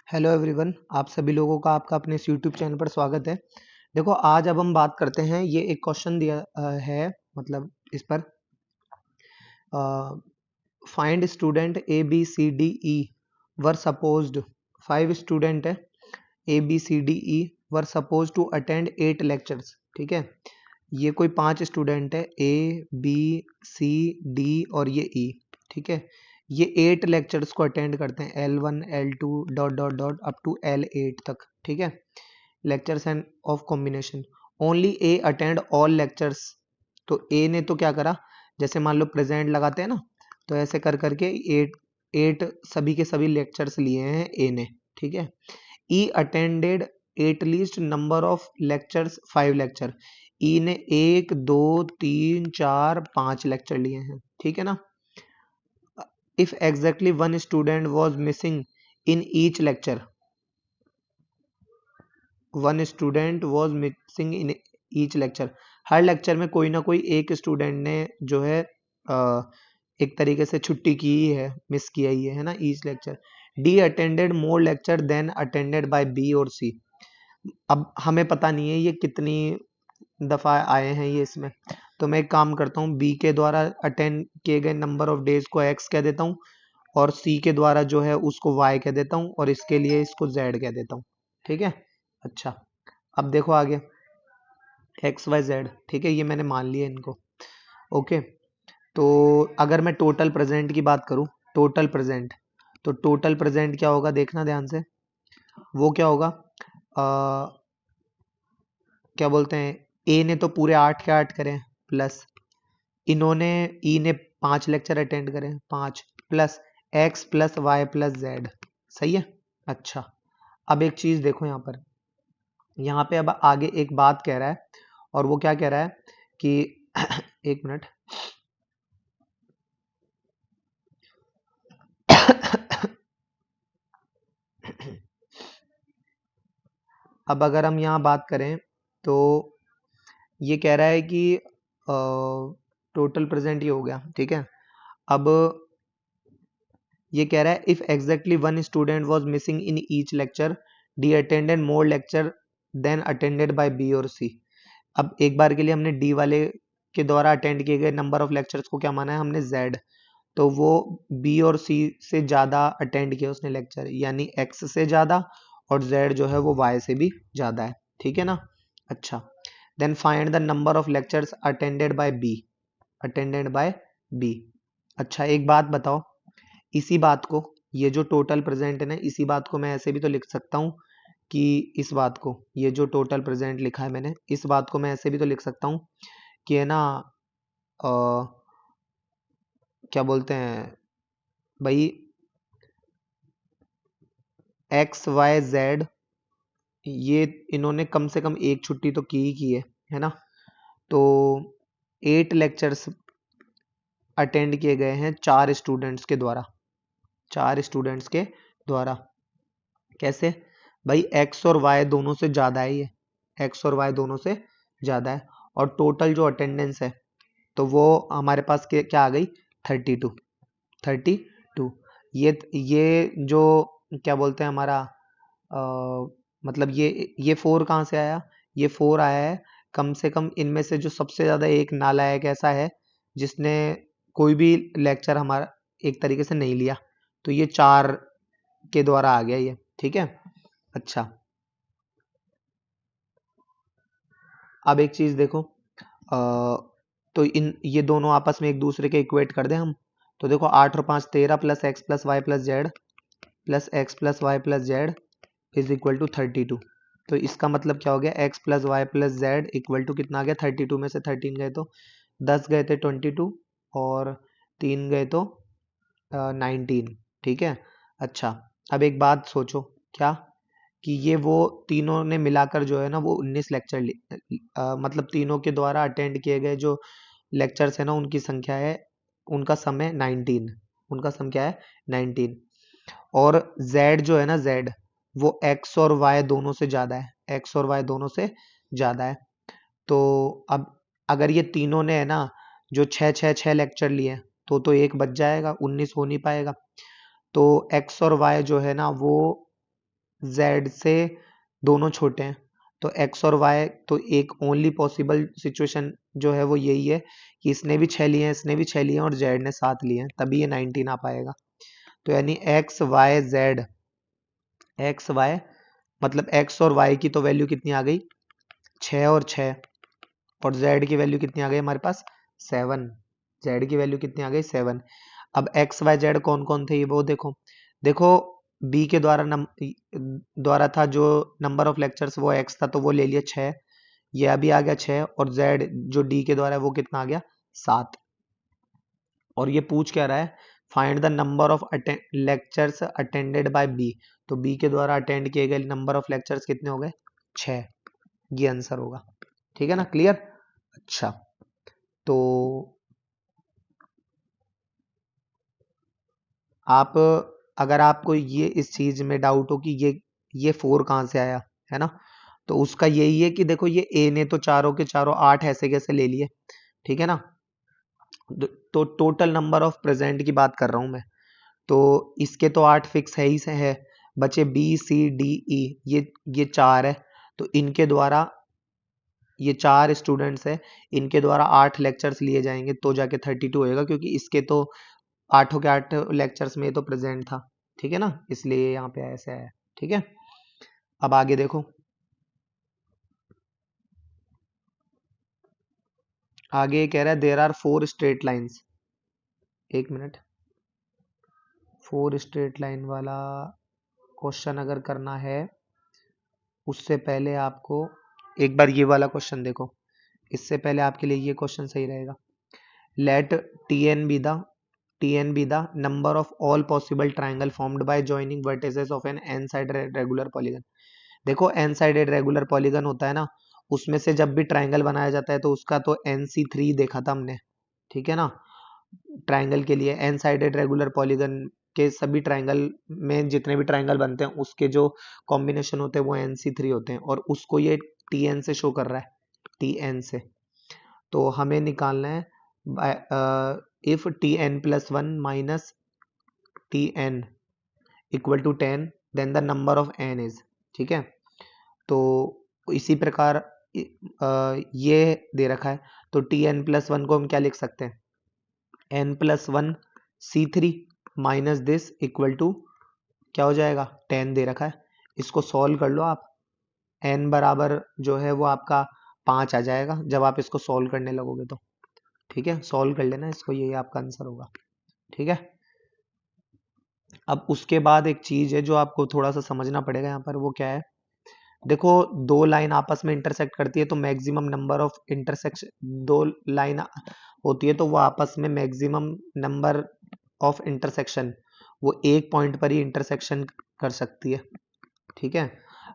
Hello everyone, आप सभी लोगों का आपका अपने इस यूट्यूब चैनल पर स्वागत है। देखो, आज अब हम बात करते हैं। ये एक क्वेश्चन दिया है, मतलब इस पर find student A B C D E were supposed 5 student है। A B C D E were suppose to attend 8 lectures. ठीक है, ये कोई 5 स्टूडेंट है, ए बी सी डी और ये ई। ठीक है, ये 8 लेक्चर्स को अटेंड करते हैं, L1 L2 dot dot dot up to L8 तक। ठीक है, lectures and of combination. Only A attend all lectures. तो ए ने तो क्या करा, जैसे मान लो प्रेजेंट लगाते हैं ना, तो ऐसे कर करके एट एट सभी के सभी लेक्चर्स लिए हैं ए ने। ठीक है, E attended at least number of lectures 5 lecture. E ने 1 2 3 4 5 लेक्चर लिए हैं। ठीक है ना। If exactly 1 student was missing in each lecture, 1 student was missing in each lecture. Her lecture में कोई ना कोई एक स्टूडेंट ने जो है एक तरीके से छुट्टी की ही है, मिस किया ही है ना, each lecture. D attended more lecture than attended by B और सी। अब हमें पता नहीं है ये कितनी दफा आए हैं ये इसमें, तो मैं एक काम करता हूँ, बी के द्वारा अटेंड किए गए नंबर ऑफ डेज को एक्स कह देता हूँ, और सी के द्वारा जो है उसको वाई कह देता हूँ, और इसके लिए इसको जेड कह देता हूँ। ठीक है, अच्छा। अब देखो आगे, एक्स वाई जेड। ठीक है, ये मैंने मान लिया इनको। ओके, तो अगर मैं टोटल प्रेजेंट की बात करूं, टोटल प्रेजेंट, तो टोटल प्रेजेंट क्या होगा, देखना ध्यान से। वो क्या होगा, क्या बोलते हैं, ए ने तो पूरे 8 के 8 करे, प्लस इन्होंने, ई ने 5 लेक्चर अटेंड करे, 5 plus x plus y plus z. सही है, अच्छा। अब एक चीज देखो यहाँ पर, यहाँ पे अब आगे एक बात कह रहा है, और वो क्या कह रहा है कि एक मिनट। अब अगर हम यहाँ बात करें, तो ये कह रहा है कि टोटल प्रेजेंट ये हो गया। ठीक है, अब ये कह रहा है if exactly 1 student was missing in each lecture, D attended more lecture than attended by B और सी। अब एक बार के लिए हमने डी वाले के द्वारा अटेंड किए गए नंबर ऑफ लेक्चर्स को क्या माना है हमने, जेड। तो वो बी और सी से ज्यादा अटेंड किया उसने लेक्चर, यानी एक्स से ज्यादा, और जेड जो है वो वाई से भी ज्यादा है। ठीक है ना, अच्छा। Then find the number of lectures attended by B, attended by B. अच्छा, एक बात बताओ, इसी बात को, ये जो टोटल प्रेजेंट है ना, इसी बात को मैं ऐसे भी तो लिख सकता हूँ कि इस बात को, ये जो टोटल प्रेजेंट लिखा है मैंने, इस बात को मैं ऐसे भी तो लिख सकता हूँ कि है ना, अ, क्या बोलते हैं भाई, एक्स वाई जेड, ये इन्होंने कम से कम एक छुट्टी तो की ही की है ना। तो 8 लेक्चर्स अटेंड किए गए हैं 4 स्टूडेंट्स के द्वारा, 4 स्टूडेंट्स के द्वारा। कैसे भाई, एक्स और वाई दोनों से ज्यादा है ये, एक्स और वाई दोनों से ज्यादा है, और टोटल जो अटेंडेंस है तो वो हमारे पास क्या आ गई, 32, 32। ये जो क्या बोलते हैं हमारा, मतलब ये 4 कहाँ से आया, ये 4 आया है, कम से कम इनमें से जो सबसे ज्यादा एक नालायक ऐसा है जिसने कोई भी लेक्चर हमारा एक तरीके से नहीं लिया, तो ये 4 के द्वारा आ गया ये। ठीक है, अच्छा। अब एक चीज देखो, तो इन ये दोनों आपस में एक दूसरे के इक्वेट कर दें हम, तो देखो 8 और 5 13 plus x plus y plus z, plus x plus y plus z is equal to 32। तो इसका मतलब क्या हो गया, x plus y plus z equal to कितना आ गया, 32 में से 13 गए तो 10 गए थे 22, और 3 गए तो 19। ठीक है, अच्छा। अब एक बात सोचो, क्या, कि ये वो तीनों ने मिलाकर जो है ना वो 19 लेक्चर, मतलब तीनों के द्वारा अटेंड किए गए जो लेक्चर्स है ना उनकी संख्या है, उनका सम है 19, उनका सम क्या है, 19। और z जो है ना, z वो x और y दोनों से ज्यादा है, x और y दोनों से ज्यादा है। तो अब अगर ये तीनों ने है ना जो 6 लेक्चर लिए, तो एक बच जाएगा, 19 हो नहीं पाएगा। तो x और y जो है ना वो जेड से दोनों छोटे हैं, तो एक्स और वाई, तो एक ओनली पॉसिबल सिचुएशन जो है वो यही है कि इसने भी 6 लिए हैं, इसने भी 6 लिए हैं और जेड ने 7 लिए हैं, तभी ये 19 आ पाएगा। तो यानी x y z, x y मतलब एक्स और वाई की तो वैल्यू कितनी आ गई 6 और 6, और जेड की वैल्यू कितनी आ गई हमारे पास 7, जेड की वैल्यू कितनी आ गई 7। अब एक्स वाई जेड कौन कौन थे ये वो देखो, देखो बी के द्वारा था जो नंबर ऑफ लेक्चर्स वो एक्स था, तो वो ले लिया 6, ये अभी आ गया 6, और जेड जो डी के द्वारा है वो कितना आ गया 7। और ये पूछ क्या रहा है, find the number of lectures attended by B, तो बी के द्वारा अटेंड किए गए नंबर ऑफ लेक्चर्स कितने हो गए 6, ये आंसर होगा। ठीक है ना, क्लियर। अच्छा, तो आप, अगर आपको ये इस चीज में डाउट हो कि ये 4 कहाँ से आया है ना, तो उसका यही है कि देखो ये ए ने तो चारों के चारों 8 ऐसे कैसे ले लिए, ठीक है ना। तो टोटल नंबर ऑफ प्रेजेंट की बात कर रहा हूं मैं, तो इसके तो 8 फिक्स है ही से है, बचे बी सी डी ई, ये 4 है, तो इनके द्वारा ये 4 स्टूडेंट्स है, इनके द्वारा 8 लेक्चर्स लिए जाएंगे तो जाके 32 होएगा, क्योंकि इसके तो 8 के 8 लेक्चर्स में तो प्रेजेंट था, ठीक है ना, इसलिए यहाँ पे ऐसे आया। ठीक है, अब आगे देखो, आगे कह रहा है देयर आर 4 स्ट्रेट लाइंस, एक मिनट, 4 स्ट्रेट लाइन वाला क्वेश्चन अगर करना है उससे पहले आपको एक बार ये वाला क्वेश्चन देखो, इससे पहले आपके लिए ये क्वेश्चन सही रहेगा। Let tn be the tn be the number of all possible triangle formed by joining vertices of an n sided regular polygon। देखो n साइडेड रेगुलर पॉलीगन होता है ना, उसमें से जब भी ट्राइंगल बनाया जाता है तो उसका तो NC3 देखा था हमने, ठीक है ना। ट्राइंगल के लिए एन साइडेड रेगुलर पॉलीगन के सभी ट्राइंगल में जितने भी ट्राइंगल बनते हैं उसके जो कॉम्बिनेशन होते हैं वो NC3 होते हैं, और उसको ये TN से शो कर रहा है, TN से। तो हमें निकालना है if TN plus 1 minus TN equal to 10 then the number of n is, ठीक है। तो इसी प्रकार ये दे रखा है, तो TN प्लस 1 को हम क्या लिख सकते हैं, n plus 1 C3 minus this equal to क्या हो जाएगा 10 दे रखा है, इसको सॉल्व कर लो आप, n बराबर जो है वो आपका 5 आ जाएगा जब आप इसको सॉल्व करने लगोगे तो, ठीक है, सॉल्व कर लेना इसको, यही आपका आंसर होगा। ठीक है, अब उसके बाद एक चीज है जो आपको थोड़ा सा समझना पड़ेगा यहाँ पर, वो क्या है, देखो दो लाइन आपस में इंटरसेक्ट करती है तो मैक्सिमम नंबर ऑफ इंटरसेक्शन, दो लाइन होती है तो वो आपस में मैक्सिमम नंबर ऑफ इंटरसेक्शन वो एक पॉइंट पर ही इंटरसेक्शन कर सकती है, ठीक है।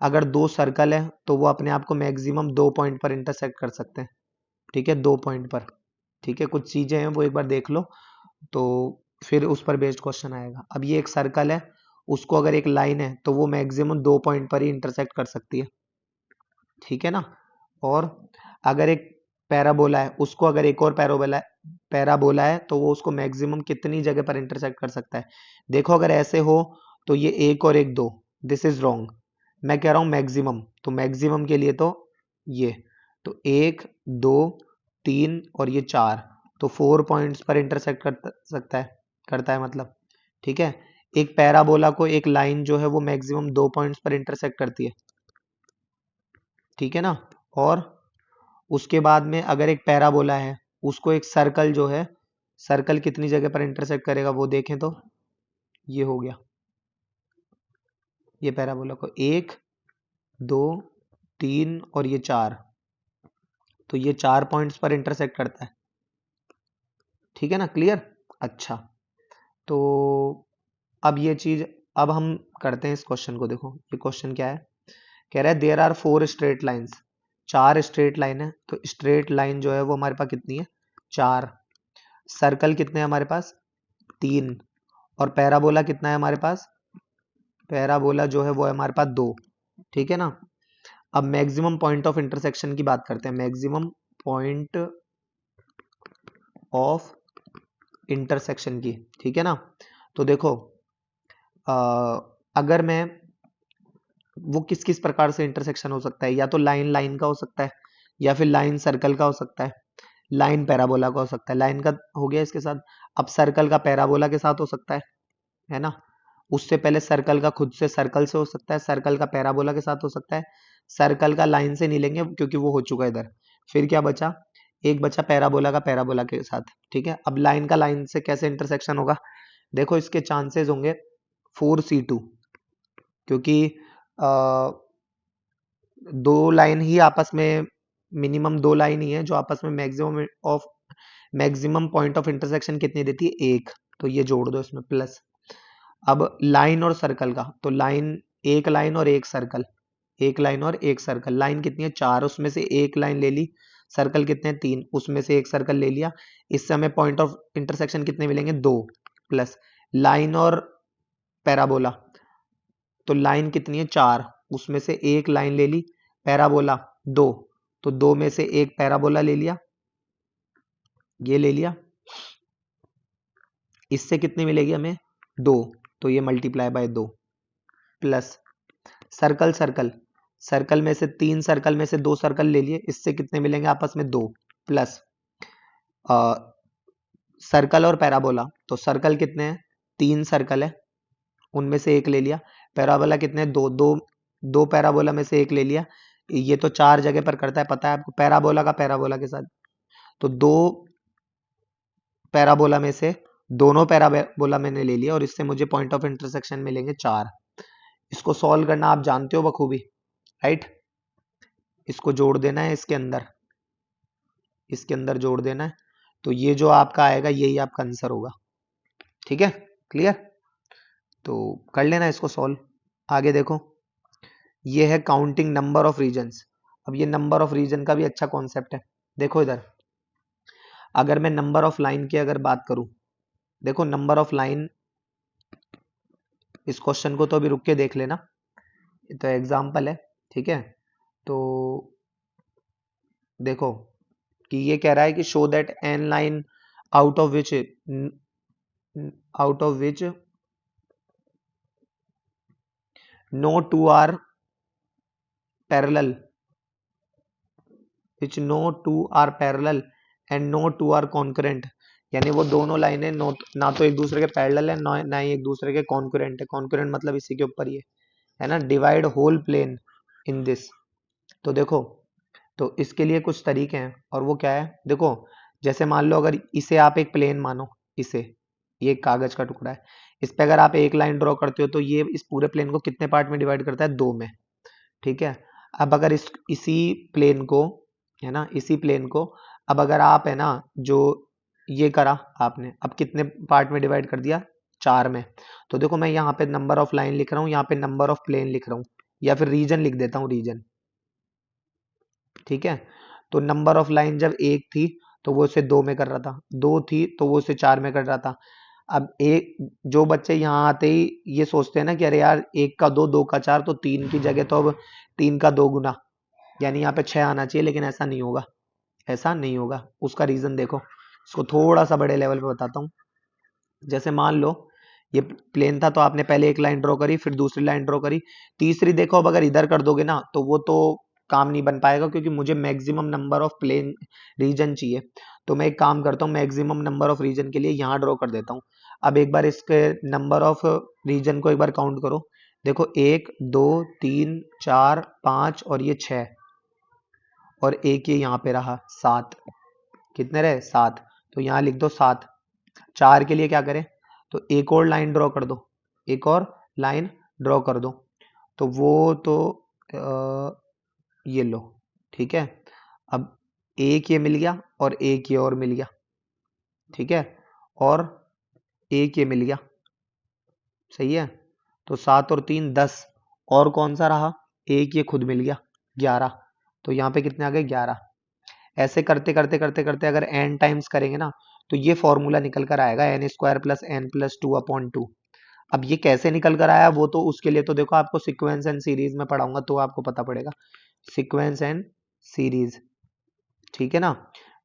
अगर दो सर्कल है तो वो अपने आप को मैक्सिमम 2 पॉइंट पर इंटरसेक्ट कर सकते हैं, ठीक है, 2 पॉइंट पर, ठीक है। कुछ चीजें हैं वो एक बार देख लो, तो फिर उस पर बेस्ड क्वेश्चन आएगा। अब ये एक सर्कल है, उसको अगर एक लाइन है तो वो मैक्सिमम 2 पॉइंट पर ही इंटरसेक्ट कर सकती है, ठीक है ना। और अगर एक पैराबोला है, उसको अगर एक और पैराबोला है तो वो उसको मैक्सिमम कितनी जगह पर इंटरसेक्ट कर सकता है। देखो अगर ऐसे हो तो ये एक और एक दो, दिस इज रॉन्ग, मैं कह रहा हूं मैक्सिमम, तो मैक्सिमम के लिए तो ये, तो 1 2 3 और ये 4, तो 4 पॉइंट्स पर इंटरसेक्ट कर सकता है, करता है मतलब, ठीक है। एक पैराबोला को एक लाइन जो है वो मैक्सिमम 2 पॉइंट्स पर इंटरसेक्ट करती है, ठीक है ना। और उसके बाद में अगर एक पैराबोला है, उसको एक सर्कल जो है, सर्कल कितनी जगह पर इंटरसेक्ट करेगा वो देखें तो ये हो गया, ये पैराबोला को 1 2 3 और ये 4, तो ये 4 पॉइंट्स पर इंटरसेक्ट करता है, ठीक है ना, क्लियर। अच्छा, तो अब ये चीज, अब हम करते हैं इस क्वेश्चन को, देखो ये क्वेश्चन क्या है, कह रहा है there are 4 straight lines, 4 straight line है, तो स्ट्रेट लाइन जो है वो हमारे पास कितनी है 4, सर्कल कितने हैं हमारे पास 3, और पैराबोला कितना है हमारे पास, पैराबोला जो है वो है हमारे पास 2, ठीक है ना। अब मैक्सिमम पॉइंट ऑफ इंटरसेक्शन की बात करते हैं, मैक्सिमम पॉइंट ऑफ इंटरसेक्शन की, ठीक है ना। तो देखो अगर मैं वो किस किस प्रकार से इंटरसेक्शन हो सकता है, या तो लाइन लाइन का हो सकता है, या फिर लाइन सर्कल का हो सकता है, लाइन पैराबोला का हो सकता है। लाइन का हो गया इसके साथ, अब सर्कल का पैराबोला के साथ हो सकता है ना। उससे पहले सर्कल का खुद से सर्कल से हो सकता है, सर्कल का पैराबोला के साथ हो सकता है, सर्कल का लाइन से नहीं लेंगे क्योंकि वो हो चुका है इधर। फिर क्या बचा, एक बचा पैराबोला का पैराबोला के साथ। ठीक है, अब लाइन का लाइन से कैसे इंटरसेक्शन होगा, देखो इसके चांसेस होंगे 4C2, क्योंकि आ, दो लाइन ही आपस में, मिनिमम दो लाइन ही है जो आपस में मैक्सिमम पॉइंट ऑफ इंटरसेक्शन कितनी देती है, एक। तो ये जोड़ दो इसमें प्लस। अब लाइन और सर्कल का, तो लाइन, एक लाइन और एक सर्कल, एक लाइन और एक सर्कल, लाइन कितनी है 4, उसमें से एक लाइन ले ली, सर्कल कितने हैं 3, उसमें से एक सर्कल ले लिया। इससे हमें पॉइंट ऑफ इंटरसेक्शन कितने मिलेंगे 2, प्लस लाइन और पैराबोला, तो लाइन कितनी है 4, उसमें से एक लाइन ले ली, पैराबोला 2, तो 2 में से एक पैराबोला ले लिया, ये ले लिया, इससे कितनी मिलेगी हमें 2, तो ये multiply by 2, plus circle circle, circle में से 3 सर्कल में से 2 सर्कल ले लिए, इससे कितने मिलेंगे आपस में 2, प्लस सर्कल और पैराबोला, तो सर्कल कितने हैं 3 सर्कल है, उनमें से एक ले लिया, पैराबोला कितने हैं 2, 2, 2 पैराबोला में से एक ले लिया, ये तो 4 जगह पर करता है पता है आपको, पैराबोला का पैराबोला के साथ, तो 2 पैराबोला में से दोनों पैराबोला मैंने ले लिया, और इससे मुझे पॉइंट ऑफ इंटरसेक्शन मिलेंगे 4। इसको सॉल्व करना आप जानते हो बखूबी, राइट। इसको जोड़ देना है इसके अंदर, इसके अंदर जोड़ देना है, तो ये जो आपका आएगा यही आपका आंसर होगा। ठीक है, क्लियर। तो कर लेना इसको सॉल्व। आगे देखो, ये है काउंटिंग नंबर ऑफ रीजन्स। अब ये नंबर ऑफ रीजन का भी अच्छा कॉन्सेप्ट है। देखो इधर, अगर मैं नंबर ऑफ लाइन की अगर बात करूं, देखो नंबर ऑफ लाइन, इस क्वेश्चन को तो अभी रुक के देख लेना, ये तो एग्जाम्पल है। ठीक है, तो देखो कि ये कह रहा है कि show that n line out of which no two are parallel, which no two are parallel and no two are concurrent, यानी वो दोनों लाइनें ना तो एक दूसरे के पैरेलल है, ना ही एक दूसरे के कॉन्करेंट है। कॉन्करेंट मतलब इसी के ऊपर ये है ना, divide whole plane in this. तो देखो, तो इसके लिए कुछ तरीके हैं, और वो क्या है, देखो जैसे मान लो अगर इसे आप एक प्लेन मानो, इसे, ये कागज का टुकड़ा है, इस पे अगर आप एक लाइन ड्रॉ करते हो तो ये इस पूरे प्लेन को कितने पार्ट में डिवाइड करता है, 2 में। ठीक है, अब अगर इसी प्लेन को, है ना, इसी प्लेन को अब अगर आप, है ना, जो ये करा आपने, अब कितने पार्ट में डिवाइड कर दिया, 4 में। तो देखो मैं यहाँ पे नंबर ऑफ लाइन लिख रहा हूँ, यहाँ पे नंबर ऑफ प्लेन लिख रहा हूँ, या फिर रीजन लिख देता हूँ, रीजन। ठीक है, तो नंबर ऑफ लाइन जब एक थी तो वो इसे 2 में कर रहा था, 2 थी तो वो इसे 4 में कर रहा था। अब एक, जो बच्चे यहाँ आते ही ये सोचते हैं ना कि अरे यार 1 का 2, 2 का 4, तो 3 की जगह तो अब 3 का 2 गुना, यानी यहाँ पे 6 आना चाहिए, लेकिन ऐसा नहीं होगा, ऐसा नहीं होगा। उसका रीजन देखो, इसको थोड़ा सा बड़े लेवल पे बताता हूँ। जैसे मान लो ये प्लेन था, तो आपने पहले एक लाइन ड्रॉ करी, फिर दूसरी लाइन ड्रॉ करी, तीसरी देखो अब अगर इधर कर दोगे ना तो वो तो काम नहीं बन पाएगा, क्योंकि मुझे maximum number of plain region चाहिए। तो मैं एक काम करता हूँ, मैक्सिमम नंबर ऑफ रीजन के लिए यहाँ ड्रॉ कर देता हूँ। अब एक बार इसके नंबर ऑफ रीजन को एक बार काउंट करो, देखो 1 2 3 4 5 और ये 6, और एक ये यहाँ पे रहा 7, कितने रहे 7, तो यहाँ लिख दो 7। 4 के लिए क्या करें, तो एक और लाइन ड्रॉ कर दो, एक और लाइन ड्रॉ कर दो, तो वो तो ये लो। ठीक है, अब एक ये मिल गया और एक ये और मिल गया, ठीक है, और एक ये मिल गया, सही है। तो 7 और 3 10, और कौन सा रहा, एक ये खुद मिल गया 11, तो यहाँ पे कितने आ गए 11। ऐसे करते करते करते करते अगर n टाइम्स करेंगे ना तो ये फॉर्मूला निकल कर आएगा n² प्लस n प्लस 2/2। अब ये कैसे निकल कर आया, वो तो उसके लिए तो देखो आपको सीक्वेंस एंड सीरीज में पढ़ाऊंगा तो आपको पता पड़ेगा, सीक्वेंस एंड सीरीज। ठीक है ना,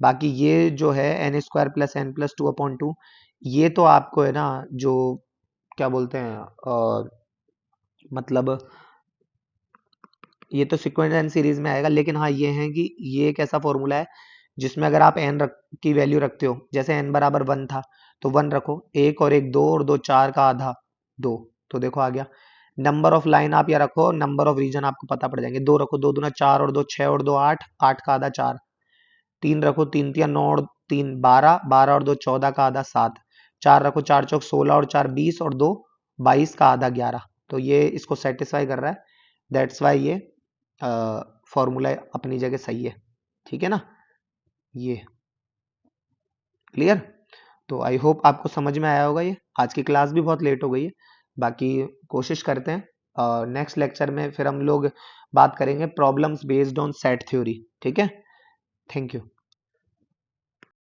बाकी ये जो है n² प्लस n प्लस 2/2, ये तो आपको है ना, जो क्या बोलते हैं मतलब ये तो सीक्वेंस एंड सीरीज में आएगा, लेकिन हाँ ये है कि ये एक ऐसा फॉर्मूला है जिसमें अगर आप एन की वैल्यू रखते हो, जैसे एन बराबर 1 था तो 1 रखो, एक और एक 2 और 2 4 का आधा 2, तो देखो आ गया। नंबर ऑफ लाइन आप या रखो, नंबर ऑफ रीजन आपको पता पड़ जाएंगे। 2 रखो, 2 दूना 4 और 2 6 और 2 8, 8 का आधा 4। 3 रखो, 3 तिया 9 और 3 12, 12 और 2 14 का आधा 7। 4 रखो, 4 चौक 16 और 4 20 और 2 22 का आधा 11। तो ये इसको सेटिस्फाई कर रहा है, दैट्स वाई ये फॉर्मूला अपनी जगह सही है। ठीक है ना, ये क्लियर। तो आई होप आपको समझ में आया होगा। ये आज की क्लास भी बहुत लेट हो गई है, बाकी कोशिश करते हैं नेक्स्ट लेक्चर में फिर हम लोग बात करेंगे problems based on set theory. ठीक है, थैंक यू।